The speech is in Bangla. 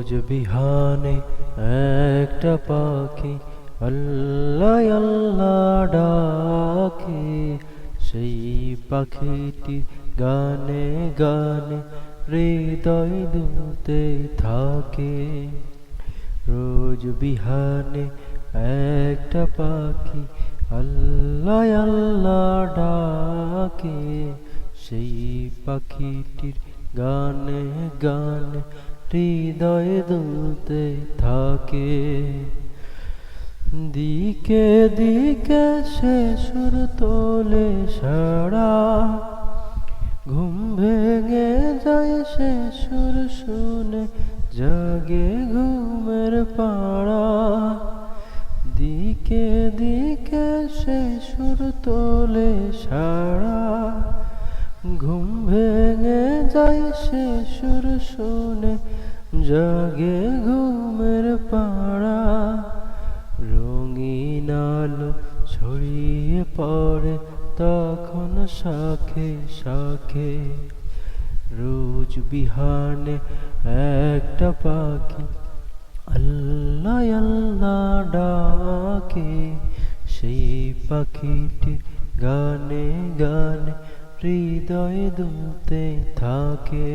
রোজ বিহানে একটা পাখি আল্লাহ আল্লাহ ডাকে, সেই পাখিটি গানে গানে হৃদয় দুলতে থাকে। রোজ বিহানে একটা পাখি আল্লাহ আল্লাহ ডাকে, সেই পাখিটির গানে গানে হৃদয় দুলতে থাকে। দিকে দিকে সে সুর তোলে সারা, ঘুম ভেঙে যায় সে সুর শুনে, জাগে ঘুমের পাড়া। দিকে দিকে সে সুর তোলে সারা, ঘুম ভেঙে যায় সে সুর শুনে, জাগে ঘুমের পাড়া। রঙিন আলো ছড়িয়ে পড়ে তখন শাখে শাখে, রোজ বিহানে একটা পাখি আল্লাহ আল্লাহ ডাকে, সেই পাখিটি গানে গানে হৃদয় দুলতে থাকে।